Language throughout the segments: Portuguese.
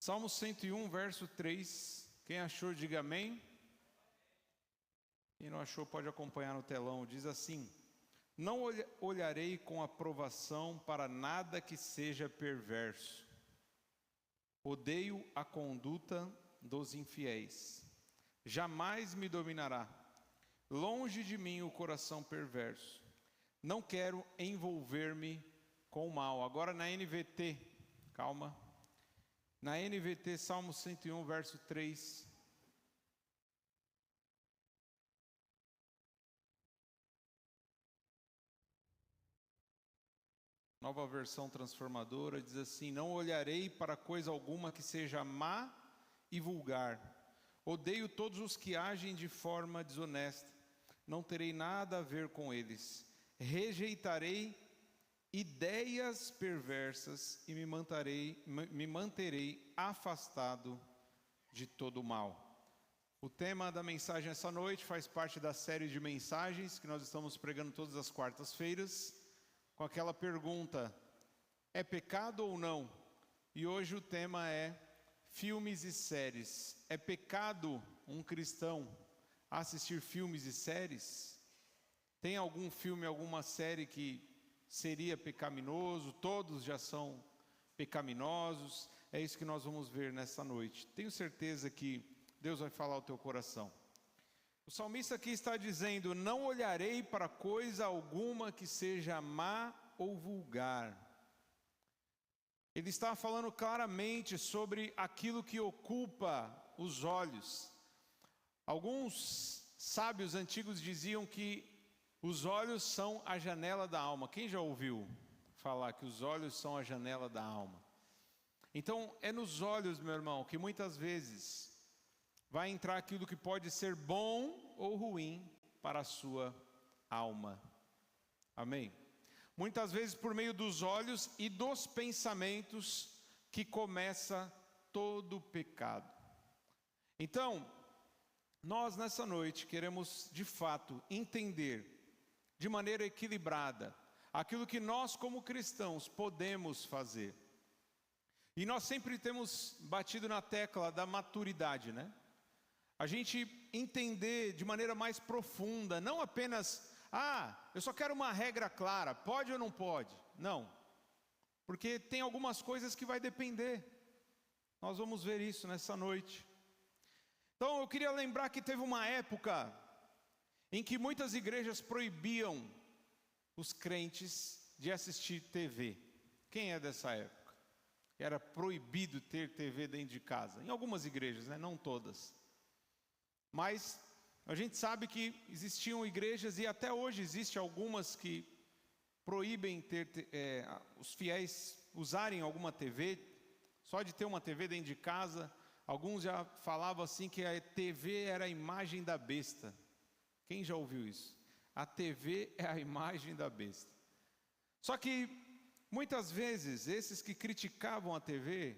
Salmo 101, verso 3. Quem achou, diga amém. Quem não achou, pode acompanhar no telão. Diz assim: não olharei com aprovação para nada que seja perverso. Odeio a conduta dos infiéis. Jamais me dominará. Longe de mim o coração perverso. Não quero envolver-me com o mal. Agora na NVT, calma. Na NVT, Salmo 101, verso 3. Nova versão transformadora, diz assim: não olharei para coisa alguma que seja má e vulgar. Odeio todos os que agem de forma desonesta. Não terei nada a ver com eles. Rejeitarei ideias perversas e me manterei afastado de todo o mal. O tema da mensagem essa noite faz parte da série de mensagens que nós estamos pregando todas as quartas-feiras, com aquela pergunta: é pecado ou não? E hoje o tema é filmes e séries. É pecado um cristão assistir filmes e séries? Tem algum filme, alguma série que seria pecaminoso? Todos já são pecaminosos? É isso que nós vamos ver nessa noite. Tenho certeza que Deus vai falar ao teu coração. O salmista aqui está dizendo: não olharei para coisa alguma que seja má ou vulgar. Ele está falando claramente sobre aquilo que ocupa os olhos. Alguns sábios antigos diziam que os olhos são a janela da alma. Quem já ouviu falar que os olhos são a janela da alma? Então é nos olhos, meu irmão, que muitas vezes vai entrar aquilo que pode ser bom ou ruim para a sua alma. Amém? Muitas vezes por meio dos olhos e dos pensamentos que começa todo o pecado. Então, nós nessa noite queremos de fato entender de maneira equilibrada aquilo que nós como cristãos podemos fazer. E nós sempre temos batido na tecla da maturidade, né? A gente entender de maneira mais profunda, não apenas, eu só quero uma regra clara, pode ou não pode? Não, porque tem algumas coisas que vai depender. Nós vamos ver isso nessa noite. Então eu queria lembrar que teve uma época em que muitas igrejas proibiam os crentes de assistir TV. Quem é dessa época? Era proibido ter TV dentro de casa. Em algumas igrejas, né? Não todas. Mas a gente sabe que existiam igrejas, e até hoje existem algumas que proíbem os fiéis usarem alguma TV. Só de ter uma TV dentro de casa, alguns já falavam assim que a TV era a imagem da besta. Quem já ouviu isso? A TV é a imagem da besta. Só que muitas vezes esses que criticavam a TV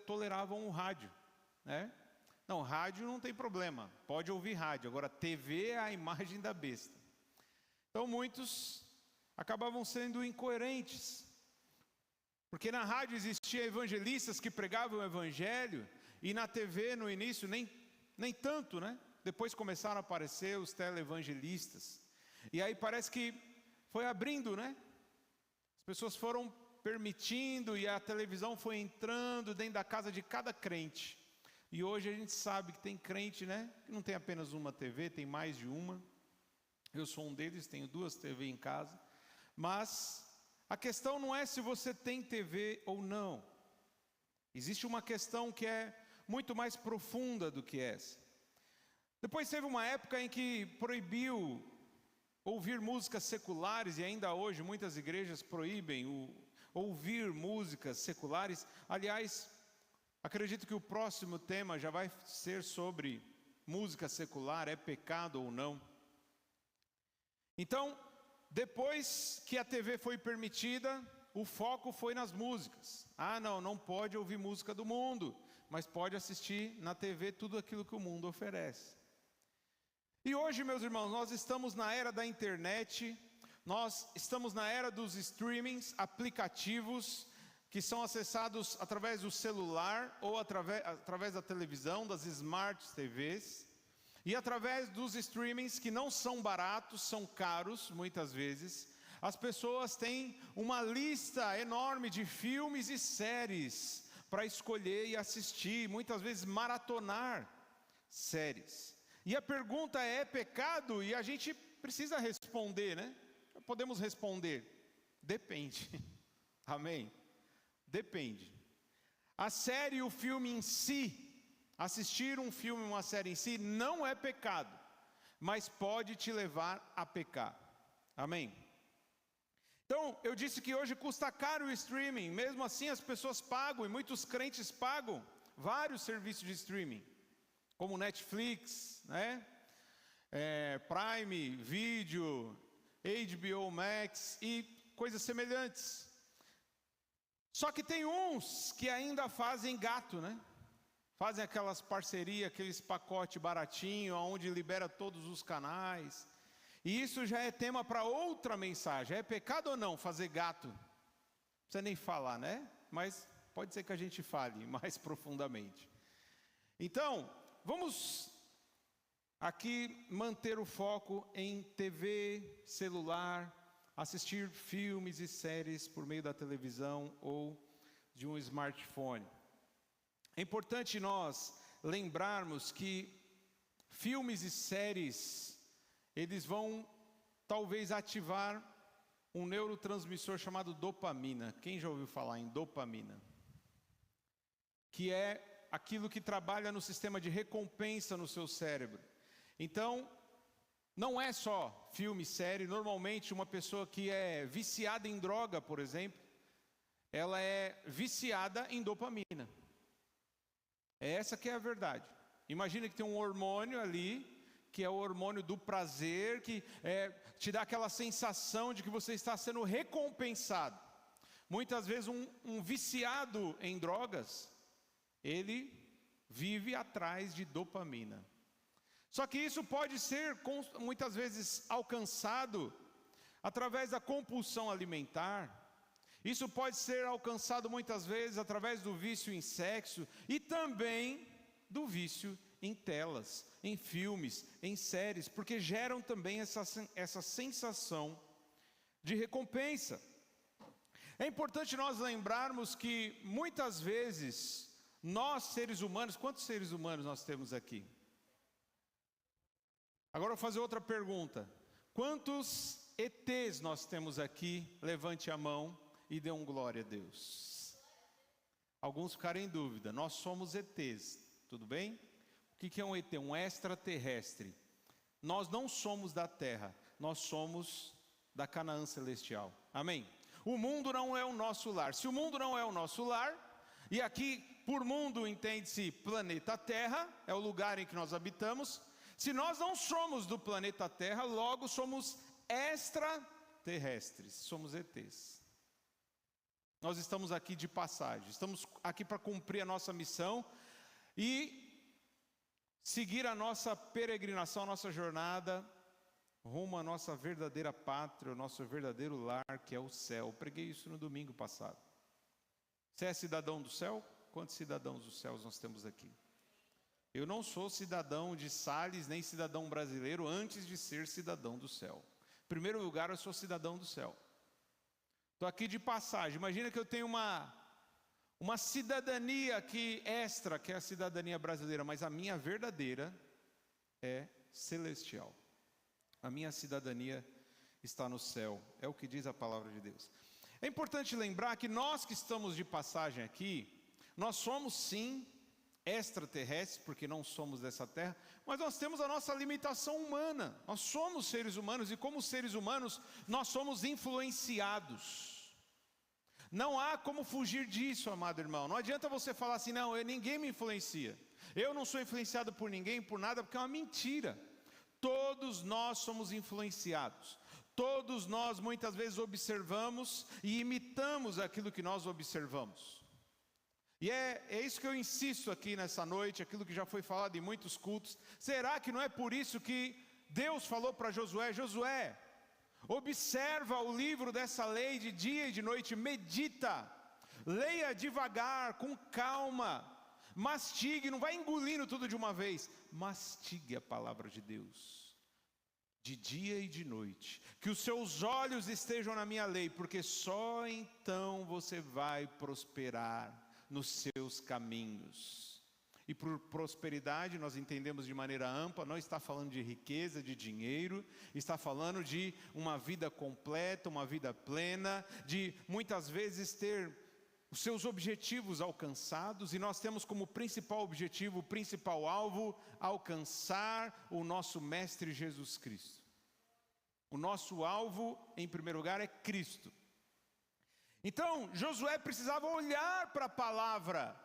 toleravam o rádio, né? Não, rádio não tem problema, pode ouvir rádio. Agora, TV é a imagem da besta. Então, muitos acabavam sendo incoerentes. Porque na rádio existiam evangelistas que pregavam o evangelho, e na TV, no início, nem tanto, né? Depois começaram a aparecer os televangelistas. E aí parece que foi abrindo, né? As pessoas foram permitindo, e a televisão foi entrando dentro da casa de cada crente. E hoje a gente sabe que tem crente, né, que não tem apenas uma TV, tem mais de uma. Eu sou um deles, tenho 2 TV em casa. Mas a questão não é se você tem TV ou não. Existe uma questão que é muito mais profunda do que essa. Depois teve uma época em que proibiu ouvir músicas seculares, e ainda hoje muitas igrejas proíbem ouvir músicas seculares. Aliás, acredito que o próximo tema já vai ser sobre música secular, é pecado ou não. Então, depois que a TV foi permitida, o foco foi nas músicas. Não pode ouvir música do mundo, mas pode assistir na TV tudo aquilo que o mundo oferece. E hoje, meus irmãos, nós estamos na era da internet, nós estamos na era dos streamings, aplicativos. que são acessados através do celular ou através da televisão, das Smart TVs, e através dos streamings que não são baratos, são caros muitas vezes. As pessoas têm uma lista enorme de filmes e séries para escolher e assistir, muitas vezes maratonar séries. E a pergunta é pecado? E a gente precisa responder, né? Podemos responder, depende. Amém? Depende. A série e o filme em si, assistir um filme, uma série em si, não é pecado, mas pode te levar a pecar. Amém? Então, eu disse que hoje custa caro o streaming, mesmo assim as pessoas pagam, e muitos crentes pagam vários serviços de streaming, como Netflix, né? Prime Video, HBO Max e coisas semelhantes. Só que tem uns que ainda fazem gato, né? Fazem aquelas parcerias, aqueles pacotes baratinhos, onde libera todos os canais. E isso já é tema para outra mensagem. É pecado ou não fazer gato? Não precisa nem falar, né? Mas pode ser que a gente fale mais profundamente. Então, vamos aqui manter o foco em TV, celular, assistir filmes e séries por meio da televisão ou de um smartphone. É importante nós lembrarmos que filmes e séries, eles vão talvez ativar um neurotransmissor chamado dopamina. Quem já ouviu falar em dopamina? Que é aquilo que trabalha no sistema de recompensa no seu cérebro. Então, não é só filme, série. Normalmente uma pessoa que é viciada em droga, por exemplo, ela é viciada em dopamina. É essa que é a verdade. Imagina que tem um hormônio ali, que é o hormônio do prazer, que te dá aquela sensação de que você está sendo recompensado. Muitas vezes um viciado em drogas, ele vive atrás de dopamina. Só que isso pode ser muitas vezes alcançado através da compulsão alimentar. Isso pode ser alcançado muitas vezes através do vício em sexo e também do vício em telas, em filmes, em séries, porque geram também essa sensação de recompensa. É importante nós lembrarmos que muitas vezes nós seres humanos, quantos seres humanos nós temos aqui? Agora eu vou fazer outra pergunta. Quantos ETs nós temos aqui? Levante a mão e dê um glória a Deus. Alguns ficaram em dúvida. Nós somos ETs, tudo bem? O que é um ET? Um extraterrestre. Nós não somos da Terra, nós somos da Canaã celestial. Amém? O mundo não é o nosso lar. Se o mundo não é o nosso lar, e aqui por mundo entende-se planeta Terra, é o lugar em que nós habitamos. Se nós não somos do planeta Terra, logo somos extraterrestres, somos ETs. Nós estamos aqui de passagem, estamos aqui para cumprir a nossa missão e seguir a nossa peregrinação, a nossa jornada rumo à nossa verdadeira pátria, o nosso verdadeiro lar, que é o céu. Eu preguei isso no domingo passado. Você é cidadão do céu? Quantos cidadãos dos céus nós temos aqui? Eu não sou cidadão de Sales, nem cidadão brasileiro, antes de ser cidadão do céu. Em primeiro lugar, eu sou cidadão do céu. Estou aqui de passagem. Imagina que eu tenho uma cidadania aqui extra, que é a cidadania brasileira, mas a minha verdadeira é celestial. A minha cidadania está no céu, é o que diz a palavra de Deus. É importante lembrar que nós que estamos de passagem aqui, nós somos sim extraterrestres, porque não somos dessa terra, mas nós temos a nossa limitação humana. Nós somos seres humanos e como seres humanos nós somos influenciados. Não há como fugir disso, amado irmão. Não adianta você falar assim, não, ninguém me influencia. Eu não sou influenciado por ninguém, por nada, porque é uma mentira. Todos nós somos influenciados. Todos nós muitas vezes observamos e imitamos aquilo que nós observamos. E é isso que eu insisto aqui nessa noite, aquilo que já foi falado em muitos cultos. Será que não é por isso que Deus falou para Josué, Josué, observa o livro dessa lei de dia e de noite, medita, Leia devagar, com calma. Mastigue, não vai engolindo tudo de uma vez. Mastigue a palavra de Deus, de dia e de noite. Que os seus olhos estejam na minha lei, porque só então você vai prosperar nos seus caminhos. E por prosperidade nós entendemos de maneira ampla, não está falando de riqueza, de dinheiro, está falando de uma vida completa, uma vida plena, de muitas vezes ter os seus objetivos alcançados, e nós temos como principal objetivo, principal alvo, alcançar o nosso Mestre Jesus Cristo. O nosso alvo, em primeiro lugar, é Cristo. Então, Josué precisava olhar para a palavra,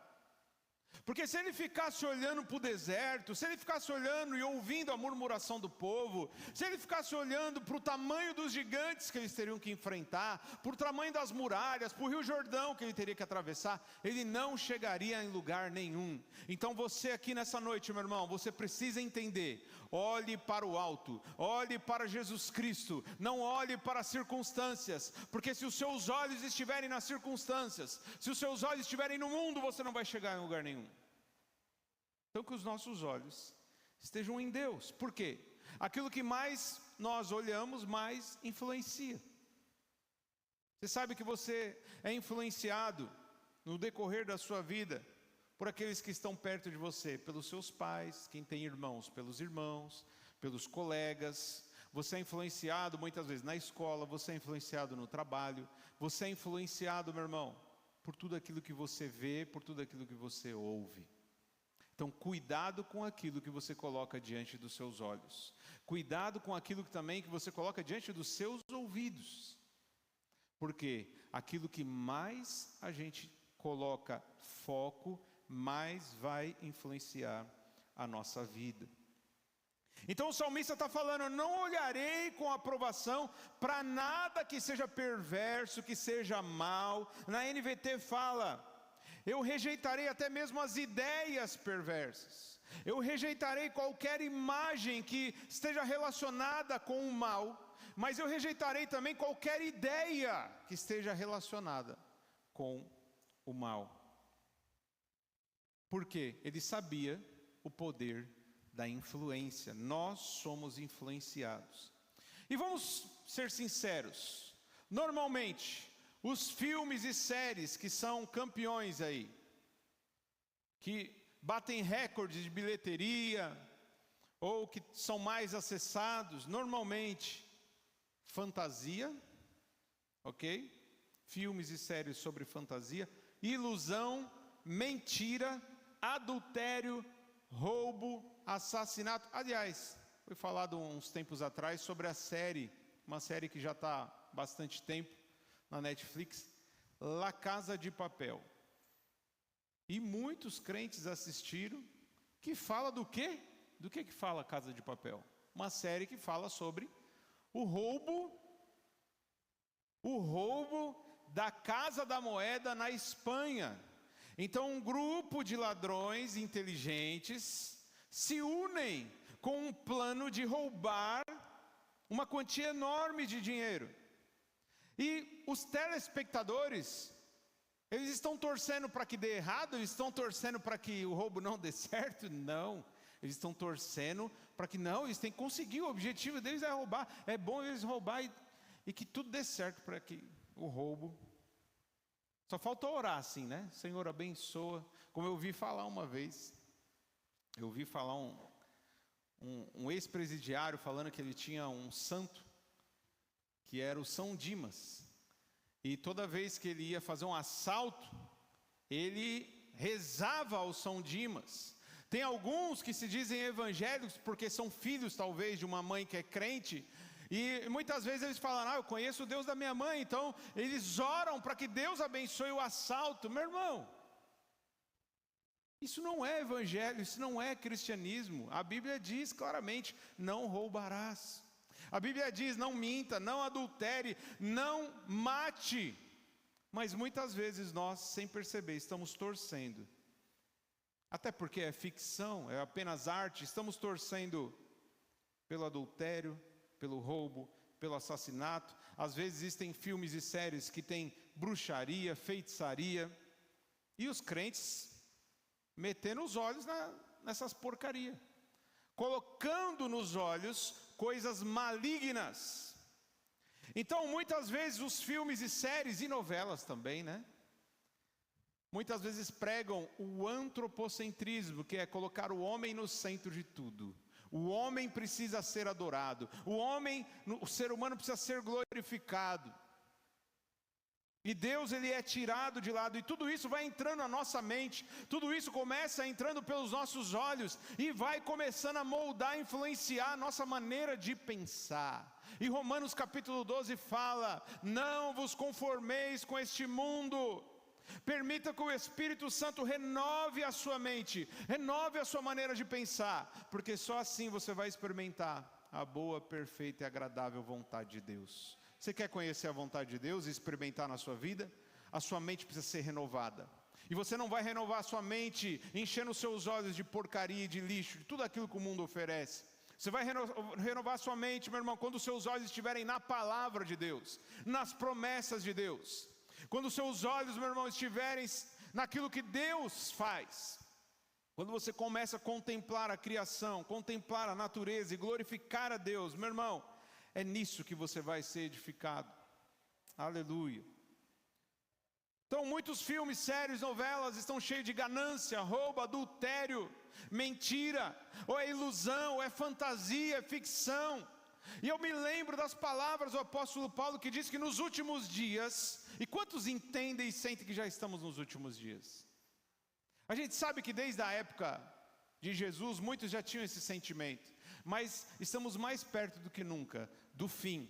porque se ele ficasse olhando para o deserto, se ele ficasse olhando e ouvindo a murmuração do povo, se ele ficasse olhando para o tamanho dos gigantes que eles teriam que enfrentar, para o tamanho das muralhas, para o Rio Jordão que ele teria que atravessar, ele não chegaria em lugar nenhum. Então você aqui nessa noite, meu irmão, você precisa entender: olhe para o alto, olhe para Jesus Cristo, não olhe para as circunstâncias, porque se os seus olhos estiverem nas circunstâncias, se os seus olhos estiverem no mundo, você não vai chegar em lugar nenhum. Então que os nossos olhos estejam em Deus. Por quê? Aquilo que mais nós olhamos, mais influencia. Você sabe que você é influenciado no decorrer da sua vida por aqueles que estão perto de você, pelos seus pais, quem tem irmãos, pelos irmãos, pelos colegas. Você é influenciado muitas vezes na escola, você é influenciado no trabalho, você é influenciado, meu irmão, por tudo aquilo que você vê, por tudo aquilo que você ouve. Então, cuidado com aquilo que você coloca diante dos seus olhos. Cuidado com aquilo que também que você coloca diante dos seus ouvidos. Porque aquilo que mais a gente coloca foco, mais vai influenciar a nossa vida. Então o salmista está falando: não olharei com aprovação para nada que seja perverso, que seja mal. Na NVT fala: eu rejeitarei até mesmo as ideias perversas. Eu rejeitarei qualquer imagem que esteja relacionada com o mal. Mas eu rejeitarei também qualquer ideia que esteja relacionada com o mal. Porque ele sabia o poder da influência. Nós somos influenciados. E vamos ser sinceros. Normalmente, os filmes e séries que são campeões aí, que batem recordes de bilheteria, ou que são mais acessados, normalmente, fantasia, ok? Filmes e séries sobre fantasia, ilusão, mentira, adultério, roubo, assassinato. Aliás, foi falado uns tempos atrás sobre a série, uma série que já está há bastante tempo na Netflix, La Casa de Papel. E muitos crentes assistiram, que fala do quê? Do que fala Casa de Papel? Uma série que fala sobre o roubo da Casa da Moeda na Espanha. Então um grupo de ladrões inteligentes se unem com um plano de roubar uma quantia enorme de dinheiro. E os telespectadores, eles estão torcendo para que dê errado? Eles estão torcendo para que o roubo não dê certo? Não. Eles estão torcendo para que não, eles têm que conseguir, o objetivo deles é roubar. É bom eles roubar e que tudo dê certo para que o roubo. Só falta orar assim, né? Senhor, abençoa. Como eu ouvi falar uma vez, eu ouvi falar um ex-presidiário falando que ele tinha um santo, que era o São Dimas. E toda vez que ele ia fazer um assalto, ele rezava ao São Dimas. Tem alguns que se dizem evangélicos porque são filhos talvez de uma mãe que é crente, e muitas vezes eles falam: eu conheço o Deus da minha mãe. Então eles oram para que Deus abençoe o assalto. Meu irmão, isso não é evangelho, isso não é cristianismo. A Bíblia diz claramente: não roubarás. A Bíblia diz: não minta, não adultere, não mate. Mas muitas vezes nós, sem perceber, estamos torcendo. Até porque é ficção, é apenas arte. Estamos torcendo pelo adultério, pelo roubo, pelo assassinato. Às vezes existem filmes e séries que têm bruxaria, feitiçaria, e os crentes metendo os olhos nessas porcarias, colocando nos olhos coisas malignas. Então muitas vezes os filmes e séries e novelas também, né? Muitas vezes pregam o antropocentrismo, que é colocar o homem no centro de tudo. O homem precisa ser adorado, o ser humano precisa ser glorificado. E Deus, ele é tirado de lado, e tudo isso vai entrando na nossa mente, tudo isso começa entrando pelos nossos olhos, e vai começando a moldar, influenciar a nossa maneira de pensar. E Romanos capítulo 12 fala: não vos conformeis com este mundo, permita que o Espírito Santo renove a sua mente, renove a sua maneira de pensar, porque só assim você vai experimentar a boa, perfeita e agradável vontade de Deus. Você quer conhecer a vontade de Deus e experimentar na sua vida? A sua mente precisa ser renovada. E você não vai renovar a sua mente enchendo os seus olhos de porcaria e de lixo, de tudo aquilo que o mundo oferece. Você vai renovar a sua mente, meu irmão, quando os seus olhos estiverem na palavra de Deus, nas promessas de Deus. Quando os seus olhos, meu irmão, estiverem naquilo que Deus faz. Quando você começa a contemplar a criação, contemplar a natureza e glorificar a Deus, meu irmão, é nisso que você vai ser edificado. Aleluia. Então muitos filmes, séries, novelas estão cheios de ganância, roubo, adultério, mentira, ou é ilusão, ou é fantasia, é ficção. E eu me lembro das palavras do apóstolo Paulo, que diz que nos últimos dias, e quantos entendem e sentem que já estamos nos últimos dias? A gente sabe que desde a época de Jesus, muitos já tinham esse sentimento, mas estamos mais perto do que nunca do fim.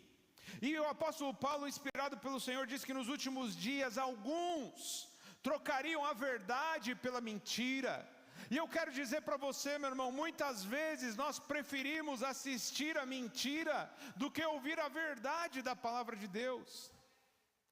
E o apóstolo Paulo, inspirado pelo Senhor, diz que nos últimos dias alguns trocariam a verdade pela mentira. E eu quero dizer para você, meu irmão, muitas vezes nós preferimos assistir a mentira do que ouvir a verdade da palavra de Deus.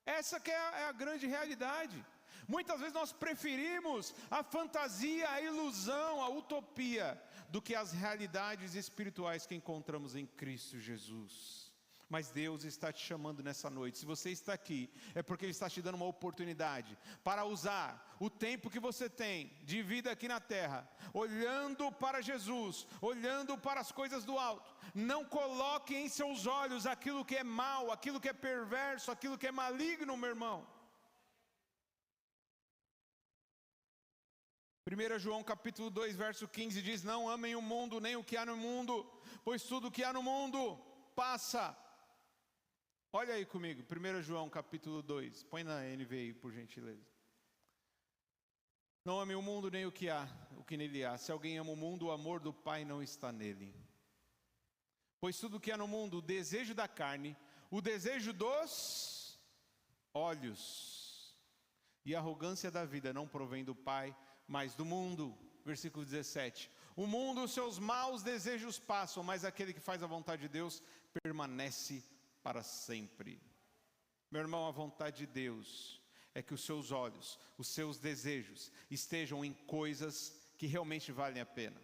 Essa que é a grande realidade. Muitas vezes nós preferimos a fantasia, a ilusão, a utopia, do que as realidades espirituais que encontramos em Cristo Jesus. Mas Deus está te chamando nessa noite. Se você está aqui, é porque Ele está te dando uma oportunidade para usar o tempo que você tem de vida aqui na terra, olhando para Jesus, olhando para as coisas do alto. Não coloque em seus olhos aquilo que é mal, aquilo que é perverso, aquilo que é maligno, meu irmão. 1 João capítulo 2, verso 15 diz: não amem o mundo, nem o que há no mundo, pois tudo o que há no mundo passa. Olha aí comigo, 1 João capítulo 2, põe na NVI por gentileza. Não ame o mundo nem o que nele há. Se alguém ama o mundo, o amor do Pai não está nele. Pois tudo que há no mundo, o desejo da carne, o desejo dos olhos e a arrogância da vida não provém do Pai, mas do mundo. Versículo 17. O mundo, os seus maus desejos passam, mas aquele que faz a vontade de Deus permanece para sempre. Meu irmão, a vontade de Deus é que os seus olhos, os seus desejos estejam em coisas que realmente valem a pena.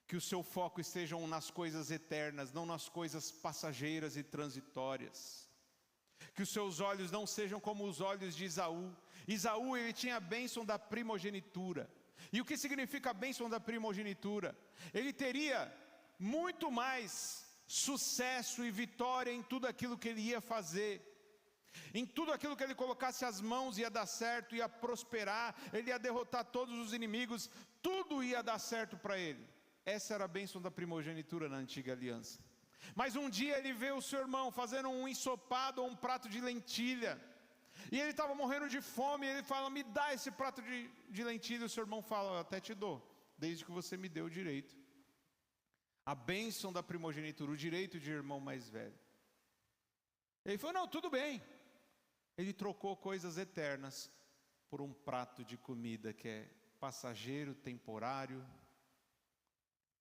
Que o seu foco estejam nas coisas eternas, não nas coisas passageiras e transitórias. Que os seus olhos não sejam como os olhos de Esaú. Esaú, ele tinha a bênção da primogenitura. E o que significa a bênção da primogenitura? Ele teria muito mais sucesso e vitória em tudo aquilo que ele ia fazer. Em tudo aquilo que ele colocasse as mãos ia dar certo, ia prosperar, ele ia derrotar todos os inimigos, tudo ia dar certo para ele. Essa era a bênção da primogenitura na antiga aliança. Mas um dia ele vê o seu irmão fazendo um ensopado ou um prato de lentilha, e ele estava morrendo de fome, e ele fala: me dá esse prato de lentilha. E o seu irmão fala: eu até te dou, desde que você me dê o direito. A bênção da primogenitura, o direito de irmão mais velho. Ele falou: não, tudo bem. Ele trocou coisas eternas por um prato de comida que é passageiro, temporário,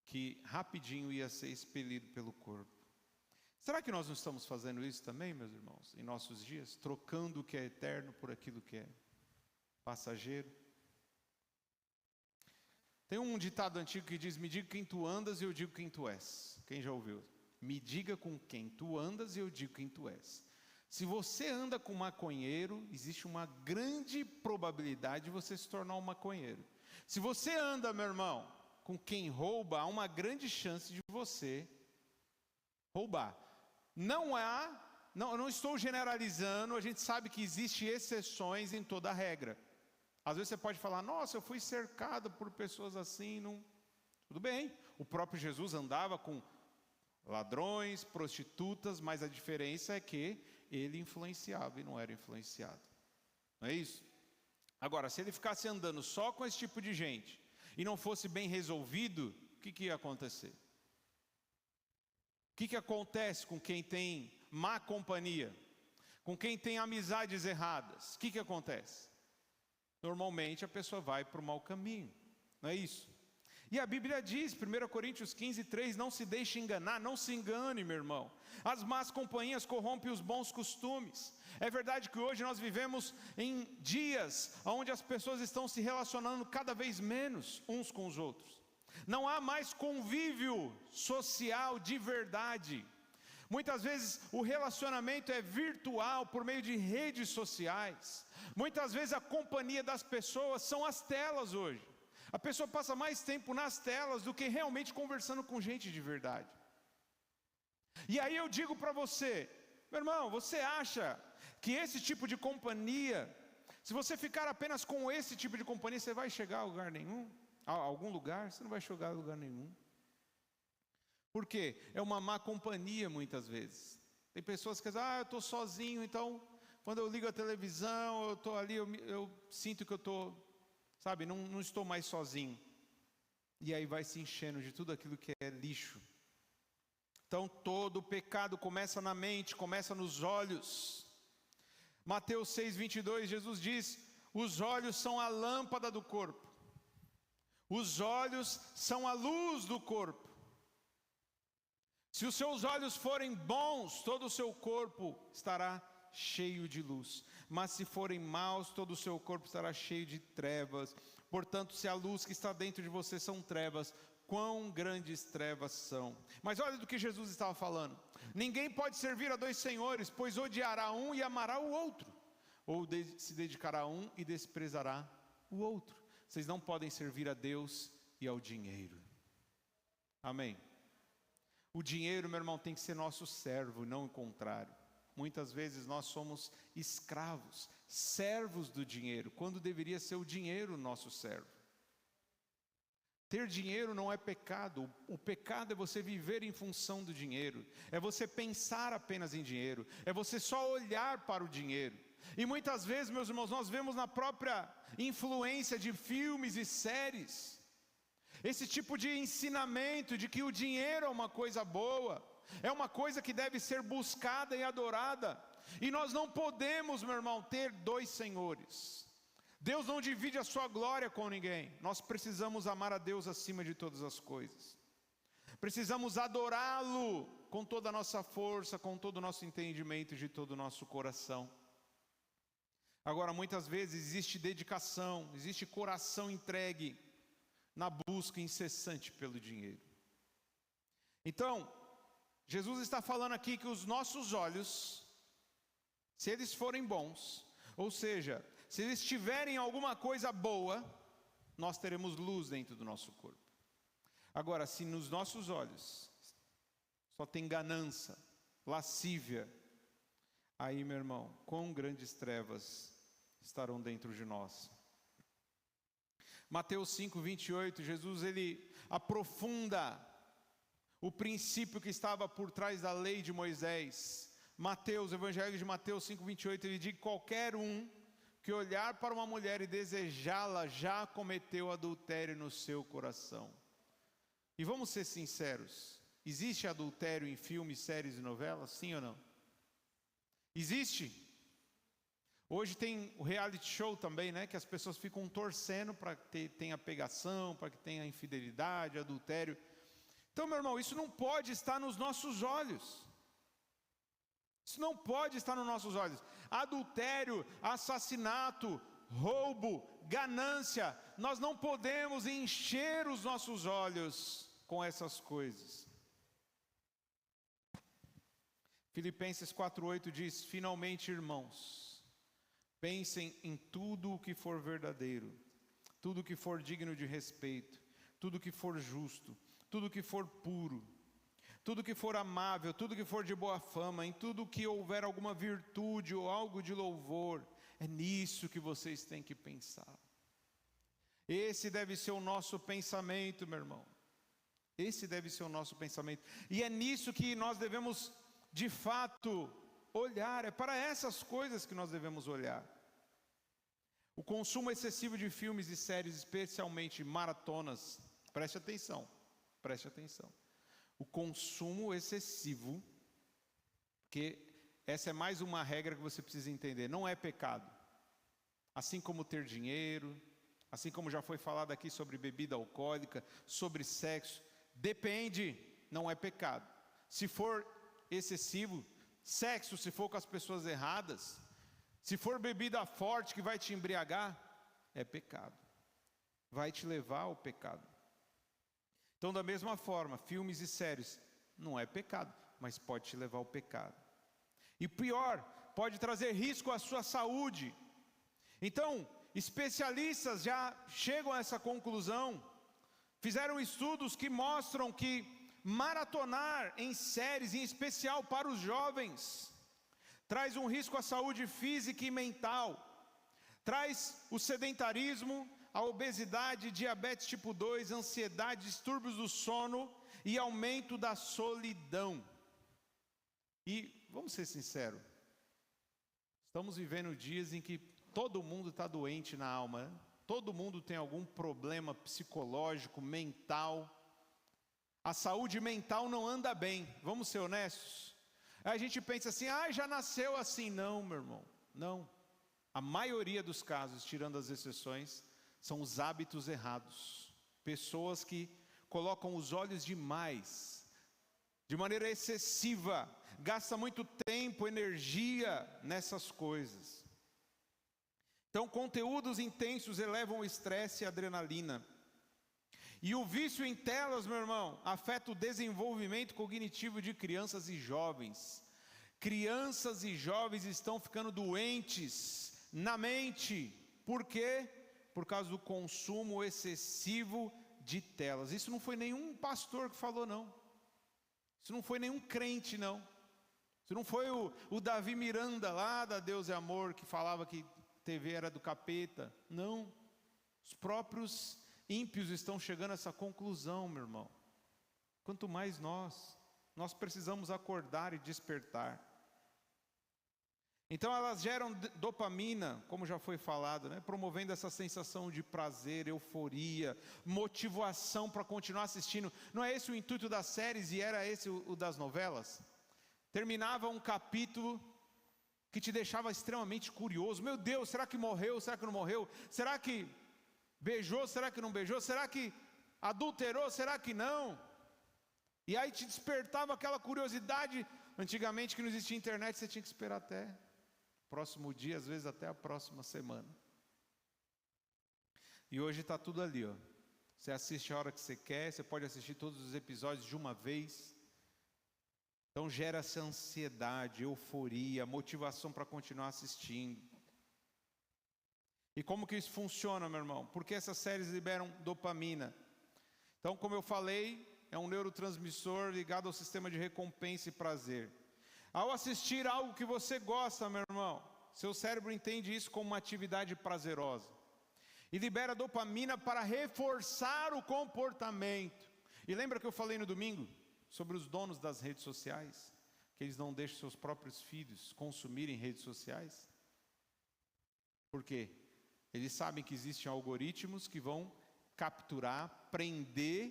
que rapidinho ia ser expelido pelo corpo. Será que nós não estamos fazendo isso também, meus irmãos, em nossos dias? Trocando o que é eterno por aquilo que é passageiro? Tem um ditado antigo que diz: me diga quem tu andas e eu digo quem tu és. Quem já ouviu? Me diga com quem tu andas e eu digo quem tu és. Se você anda com maconheiro, existe uma grande probabilidade de você se tornar um maconheiro. Se você anda, meu irmão, com quem rouba, há uma grande chance de você roubar. Não estou generalizando, a gente sabe que existem exceções em toda a regra. Às vezes você pode falar, nossa, eu fui cercado por pessoas assim, não... Tudo bem, o próprio Jesus andava com ladrões, prostitutas, mas a diferença é que ele influenciava e não era influenciado. Não é isso? Agora, se ele ficasse andando só com esse tipo de gente e não fosse bem resolvido, o que ia acontecer? O que acontece com quem tem má companhia? Com quem tem amizades erradas? O que acontece? Normalmente a pessoa vai para o mau caminho, não é isso? E a Bíblia diz, 1 Coríntios 15:3, não se deixe enganar, não se engane, meu irmão. As más companhias corrompem os bons costumes. É verdade que hoje nós vivemos em dias onde as pessoas estão se relacionando cada vez menos uns com os outros. Não há mais convívio social de verdade. Muitas vezes o relacionamento é virtual por meio de redes sociais. Muitas vezes a companhia das pessoas são as telas hoje. A pessoa passa mais tempo nas telas do que realmente conversando com gente de verdade. E aí eu digo para você, meu irmão, você acha que esse tipo de companhia, se você ficar apenas com esse tipo de companhia, você vai chegar a lugar nenhum? A algum lugar? Você não vai chegar a lugar nenhum. Por quê? É uma má companhia muitas vezes. Tem pessoas que dizem, eu estou sozinho, então quando eu ligo a televisão, eu estou ali, eu sinto que eu estou... Sabe, não estou mais sozinho. E aí vai se enchendo de tudo aquilo que é lixo. Então todo pecado começa na mente, começa nos olhos. Mateus 6:22, Jesus diz, os olhos são a lâmpada do corpo. Os olhos são a luz do corpo. Se os seus olhos forem bons, todo o seu corpo estará cheio de luz. Mas se forem maus, todo o seu corpo estará cheio de trevas. Portanto, se a luz que está dentro de você são trevas, quão grandes trevas são. Mas olha do que Jesus estava falando. Ninguém pode servir a dois senhores, pois odiará um e amará o outro, ou se dedicará a um e desprezará o outro. Vocês não podem servir a Deus e ao dinheiro. Amém? O dinheiro, meu irmão, tem que ser nosso servo, não o contrário. Muitas vezes nós somos escravos, servos do dinheiro, quando deveria ser o dinheiro o nosso servo. Ter dinheiro não é pecado, o pecado é você viver em função do dinheiro, é você pensar apenas em dinheiro, é você só olhar para o dinheiro. E muitas vezes, meus irmãos, nós vemos na própria influência de filmes e séries, esse tipo de ensinamento de que o dinheiro é uma coisa boa, é uma coisa que deve ser buscada e adorada. E nós não podemos, meu irmão, ter dois senhores. Deus não divide a sua glória com ninguém. Nós precisamos amar a Deus acima de todas as coisas. Precisamos adorá-lo com toda a nossa força, com todo o nosso entendimento e de todo o nosso coração. Agora, muitas vezes existe dedicação, existe coração entregue na busca incessante pelo dinheiro. Então, Jesus está falando aqui que os nossos olhos, se eles forem bons, ou seja, se eles tiverem alguma coisa boa, nós teremos luz dentro do nosso corpo. Agora, se nos nossos olhos só tem ganância, lascívia, aí, meu irmão, quão grandes trevas estarão dentro de nós. Mateus 5:28, Jesus ele aprofunda o princípio que estava por trás da lei de Moisés. Mateus, o Evangelho de Mateus 5:28, ele diz: qualquer um que olhar para uma mulher e desejá-la já cometeu adultério no seu coração. E vamos ser sinceros, existe adultério em filmes, séries e novelas? Sim ou não? Existe? Hoje tem o reality show também, né? Que as pessoas ficam torcendo para que tenha pegação, para que tenha infidelidade, adultério. Então, meu irmão, isso não pode estar nos nossos olhos. Isso não pode estar nos nossos olhos. Adultério, assassinato, roubo, ganância. Nós não podemos encher os nossos olhos com essas coisas. Filipenses 4:8 diz: finalmente, irmãos, pensem em tudo o que for verdadeiro, tudo o que for digno de respeito, tudo o que for justo, tudo o que for puro, tudo que for amável, tudo que for de boa fama, em tudo que houver alguma virtude ou algo de louvor, é nisso que vocês têm que pensar. Esse deve ser o nosso pensamento, meu irmão. Esse deve ser o nosso pensamento. E é nisso que nós devemos, de fato, olhar. É para essas coisas que nós devemos olhar. O consumo excessivo de filmes e séries, especialmente maratonas, preste atenção, preste atenção. O consumo excessivo, porque essa é mais uma regra que você precisa entender, não é pecado. Assim como ter dinheiro, assim como já foi falado aqui sobre bebida alcoólica, sobre sexo, depende, não é pecado. Se for excessivo, sexo, se for com as pessoas erradas, se for bebida forte que vai te embriagar, é pecado. Vai te levar ao pecado. Então, da mesma forma, filmes e séries, não é pecado, mas pode te levar ao pecado. E pior, pode trazer risco à sua saúde. Então, especialistas já chegam a essa conclusão. Fizeram estudos que mostram que maratonar em séries, em especial para os jovens, traz um risco à saúde física e mental. Traz o sedentarismo, a obesidade, diabetes tipo 2, ansiedade, distúrbios do sono e aumento da solidão. E vamos ser sinceros, estamos vivendo dias em que todo mundo está doente na alma, né? Todo mundo tem algum problema psicológico, mental. A saúde mental não anda bem, vamos ser honestos. Aí a gente pensa assim, já nasceu assim. Não, meu irmão, não. A maioria dos casos, tirando as exceções, são os hábitos errados. Pessoas que colocam os olhos demais, de maneira excessiva, gastam muito tempo, energia nessas coisas. Então, conteúdos intensos elevam o estresse e a adrenalina. E o vício em telas, meu irmão, afeta o desenvolvimento cognitivo de crianças e jovens. Crianças e jovens estão ficando doentes na mente. Por quê? Por causa do consumo excessivo de telas. Isso não foi nenhum pastor que falou, não. Isso não foi nenhum crente, não. Isso não foi o Davi Miranda, lá da Deus é Amor, que falava que TV era do capeta. Não. Os próprios ímpios estão chegando a essa conclusão, meu irmão. Quanto mais nós precisamos acordar e despertar. Então elas geram dopamina, como já foi falado, né? Promovendo essa sensação de prazer, euforia, motivação para continuar assistindo. Não é esse o intuito das séries e era esse o das novelas? Terminava um capítulo que te deixava extremamente curioso. Meu Deus, será que morreu? Será que não morreu? Será que beijou? Será que não beijou? Será que adulterou? Será que não? E aí te despertava aquela curiosidade. Antigamente, que não existia internet, você tinha que esperar até próximo dia, às vezes até a próxima semana. E hoje está tudo ali, ó. Você assiste a hora que você quer, você pode assistir todos os episódios de uma vez. Então gera essa ansiedade, euforia, motivação para continuar assistindo. E como que isso funciona, meu irmão? Porque essas séries liberam dopamina. Então, como eu falei, é um neurotransmissor ligado ao sistema de recompensa e prazer. Ao assistir algo que você gosta, meu irmão, seu cérebro entende isso como uma atividade prazerosa. E libera dopamina para reforçar o comportamento. E lembra que eu falei no domingo sobre os donos das redes sociais? Que eles não deixam seus próprios filhos consumirem redes sociais? Por quê? Eles sabem que existem algoritmos que vão capturar, prender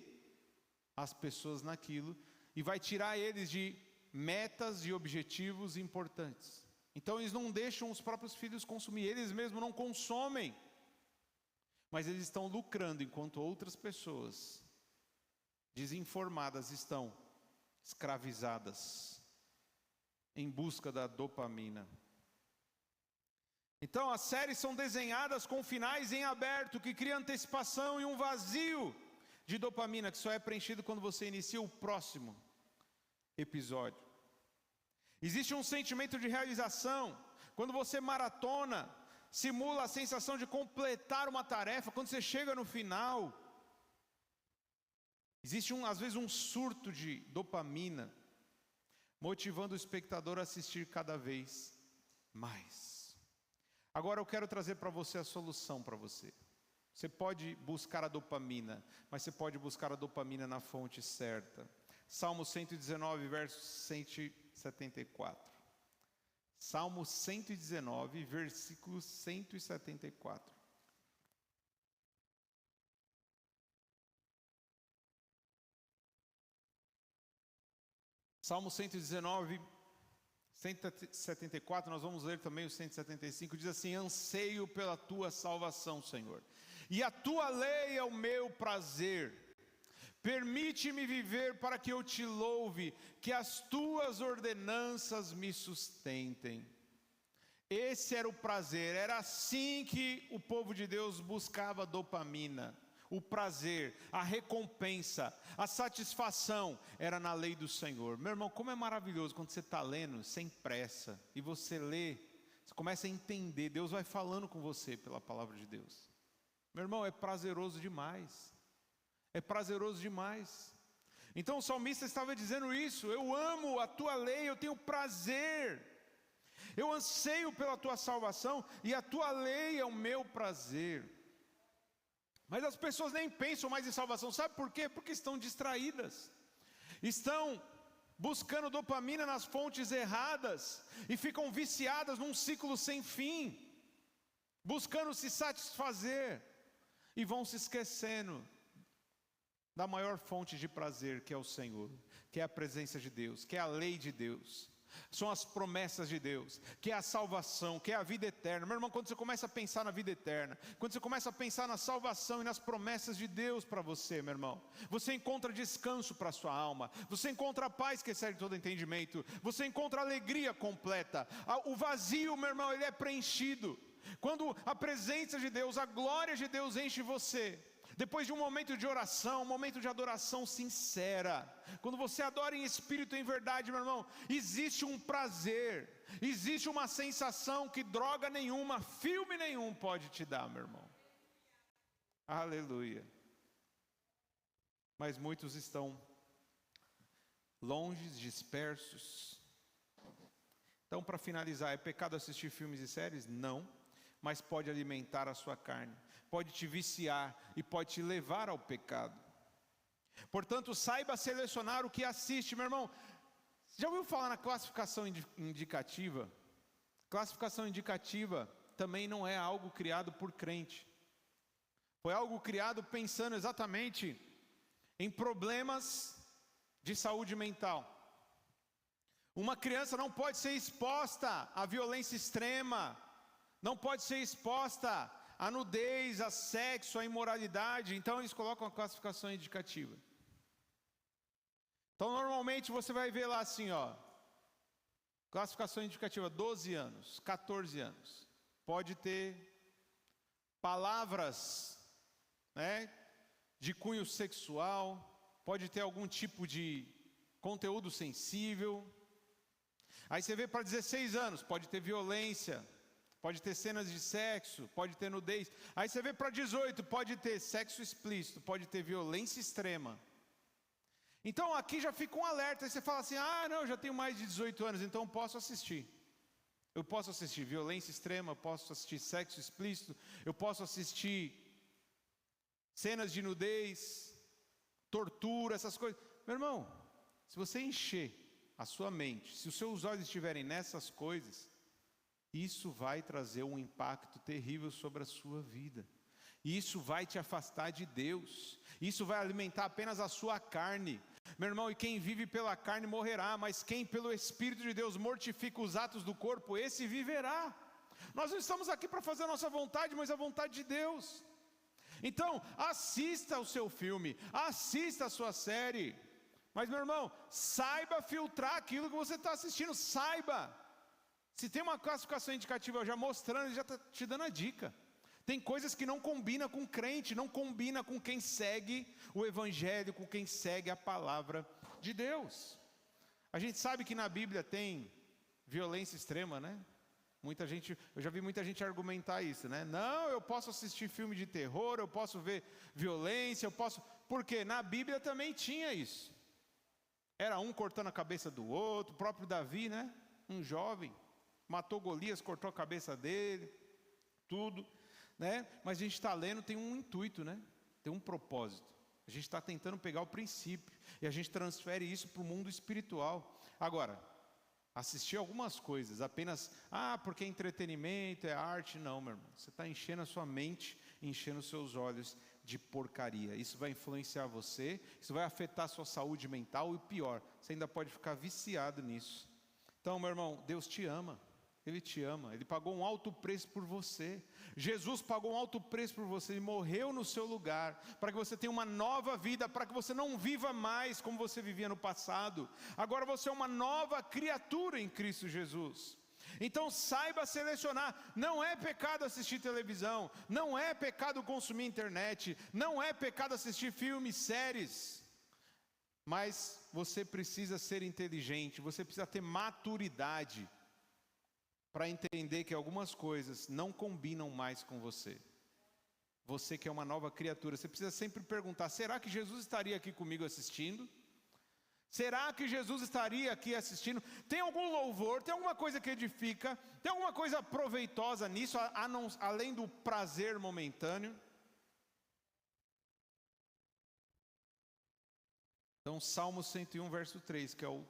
as pessoas naquilo e vai tirar eles de metas e objetivos importantes. Então eles não deixam os próprios filhos consumir, eles mesmos não consomem, mas eles estão lucrando enquanto outras pessoas desinformadas estão escravizadas em busca da dopamina. Então as séries são desenhadas com finais em aberto que cria antecipação e um vazio de dopamina que só é preenchido quando você inicia o próximo episódio. Existe um sentimento de realização. Quando você maratona, simula a sensação de completar uma tarefa. Quando você chega no final, existe às vezes um surto de dopamina, motivando o espectador a assistir cada vez mais. Agora eu quero trazer para você a solução para você. Você pode buscar a dopamina, mas você pode buscar a dopamina na fonte certa. Salmo 119, verso 174. Salmo 119, versículo 174. Salmo 119, 174, nós vamos ler também o 175, diz assim: anseio pela tua salvação, Senhor, e a tua lei é o meu prazer. Permite-me viver para que eu te louve, que as tuas ordenanças me sustentem. Esse era o prazer, era assim que o povo de Deus buscava a dopamina. O prazer, a recompensa, a satisfação era na lei do Senhor. Meu irmão, como é maravilhoso quando você está lendo sem pressa e você lê, você começa a entender, Deus vai falando com você pela palavra de Deus. Meu irmão, é prazeroso demais. É prazeroso demais. Então o salmista estava dizendo isso: eu amo a tua lei, eu tenho prazer, eu anseio pela tua salvação e a tua lei é o meu prazer. Mas as pessoas nem pensam mais em salvação, sabe por quê? Porque estão distraídas, estão buscando dopamina nas fontes erradas e ficam viciadas num ciclo sem fim, buscando se satisfazer e vão se esquecendo da maior fonte de prazer, que é o Senhor, que é a presença de Deus, que é a lei de Deus, são as promessas de Deus, que é a salvação, que é a vida eterna. Meu irmão, quando você começa a pensar na vida eterna, quando você começa a pensar na salvação e nas promessas de Deus para você, meu irmão, você encontra descanso para a sua alma, você encontra a paz que excede todo entendimento, você encontra alegria completa. O vazio, meu irmão, ele é preenchido quando a presença de Deus, a glória de Deus enche você. Depois de um momento de oração, um momento de adoração sincera, quando você adora em espírito e em verdade, meu irmão, existe um prazer, existe uma sensação que droga nenhuma, filme nenhum pode te dar, meu irmão. Aleluia. Mas muitos estão longe, dispersos. Então, para finalizar, é pecado assistir filmes e séries? Não, mas pode alimentar a sua carne, pode te viciar e pode te levar ao pecado. Portanto, saiba selecionar o que assiste, meu irmão. Já ouviu falar na classificação indicativa? Classificação indicativa também não é algo criado por crente. Foi algo criado pensando exatamente em problemas de saúde mental. Uma criança não pode ser exposta à violência extrema, não pode ser exposta a nudez, a sexo, a imoralidade. Então eles colocam a classificação indicativa. Então normalmente você vai ver lá assim, ó, classificação indicativa, 12 anos, 14 anos. Pode ter palavras, né, de cunho sexual, pode ter algum tipo de conteúdo sensível. Aí você vê para 16 anos, pode ter violência, pode ter cenas de sexo, pode ter nudez. Aí você vê para 18, pode ter sexo explícito, pode ter violência extrema. Então aqui já fica um alerta, aí você fala assim: ah não, eu já tenho mais de 18 anos, então eu posso assistir. Eu posso assistir violência extrema, eu posso assistir sexo explícito, eu posso assistir cenas de nudez, tortura, essas coisas. Meu irmão, se você encher a sua mente, se os seus olhos estiverem nessas coisas, isso vai trazer um impacto terrível sobre a sua vida. Isso vai te afastar de Deus. Isso vai alimentar apenas a sua carne. Meu irmão, e quem vive pela carne morrerá, mas quem pelo Espírito de Deus mortifica os atos do corpo, esse viverá. Nós não estamos aqui para fazer a nossa vontade, mas a vontade de Deus. Então, assista o seu filme, assista a sua série. Mas, meu irmão, saiba filtrar aquilo que você está assistindo, saiba. Se tem uma classificação indicativa já mostrando, já está te dando a dica. Tem coisas que não combinam com crente, não combina com quem segue o Evangelho, com quem segue a palavra de Deus. A gente sabe que na Bíblia tem violência extrema, né? Eu já vi muita gente argumentar isso, né? Não, eu posso assistir filme de terror, eu posso ver violência, porque na Bíblia também tinha isso. Era um cortando a cabeça do outro, o próprio Davi, né? Um jovem, matou Golias, cortou a cabeça dele, tudo, né? Mas a gente está lendo, tem um intuito, né? Tem um propósito. A gente está tentando pegar o princípio e a gente transfere isso para o mundo espiritual. Agora, assistir algumas coisas apenas, porque é entretenimento, é arte, não, meu irmão. Você está enchendo a sua mente, enchendo os seus olhos de porcaria. Isso vai influenciar você, isso vai afetar a sua saúde mental e pior, você ainda pode ficar viciado nisso. Então, meu irmão, Deus te ama. Ele te ama, Ele pagou um alto preço por você. Jesus pagou um alto preço por você, Ele morreu no seu lugar, para que você tenha uma nova vida, para que você não viva mais como você vivia no passado. Agora você é uma nova criatura em Cristo Jesus. Então saiba selecionar. Não é pecado assistir televisão, não é pecado consumir internet, não é pecado assistir filmes, séries. Mas você precisa ser inteligente, você precisa ter maturidade para entender que algumas coisas não combinam mais com você. Você que é uma nova criatura, você precisa sempre perguntar: será que Jesus estaria aqui comigo assistindo? Será que Jesus estaria aqui assistindo? Tem algum louvor, tem alguma coisa que edifica, tem alguma coisa proveitosa nisso, além do prazer momentâneo? Então, Salmo 101, verso 3, que é o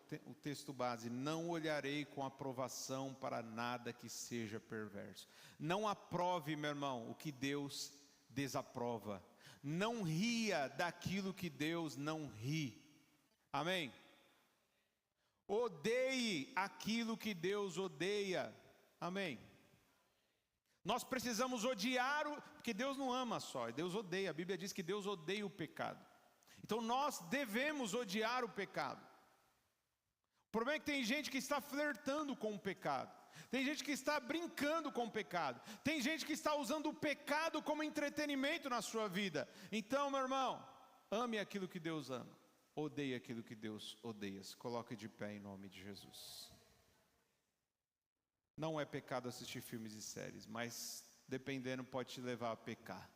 texto base: não olharei com aprovação para nada que seja perverso. Não aprove, meu irmão, o que Deus desaprova. Não ria daquilo que Deus não ri. Amém? Odeie aquilo que Deus odeia. Amém? Nós precisamos odiar, porque Deus não ama só, Deus odeia. A Bíblia diz que Deus odeia o pecado. Então nós devemos odiar o pecado. O problema é que tem gente que está flertando com o pecado. Tem gente que está brincando com o pecado. Tem gente que está usando o pecado como entretenimento na sua vida. Então, meu irmão, ame aquilo que Deus ama. Odeie aquilo que Deus odeia. Se coloque de pé em nome de Jesus. Não é pecado assistir filmes e séries, mas dependendo pode te levar a pecar.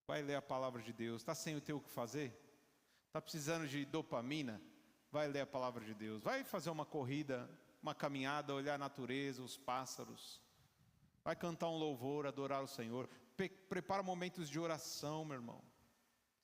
Vai ler a palavra de Deus. Está sem o teu o que fazer? Está precisando de dopamina? Vai ler a palavra de Deus. Vai fazer uma corrida, uma caminhada, olhar a natureza, os pássaros. Vai cantar um louvor, adorar o Senhor. Prepara momentos de oração, meu irmão.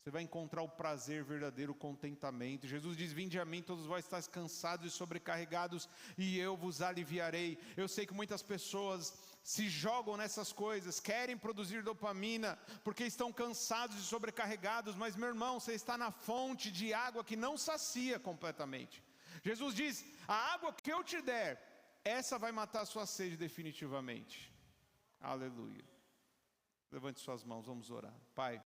Você vai encontrar o prazer verdadeiro, o contentamento. Jesus diz: vinde a mim, todos vós estáis cansados e sobrecarregados, e eu vos aliviarei. Eu sei que muitas pessoas se jogam nessas coisas, querem produzir dopamina, porque estão cansados e sobrecarregados. Mas, meu irmão, você está na fonte de água que não sacia completamente. Jesus diz: a água que eu te der, essa vai matar a sua sede definitivamente. Aleluia. Levante suas mãos, vamos orar. Pai,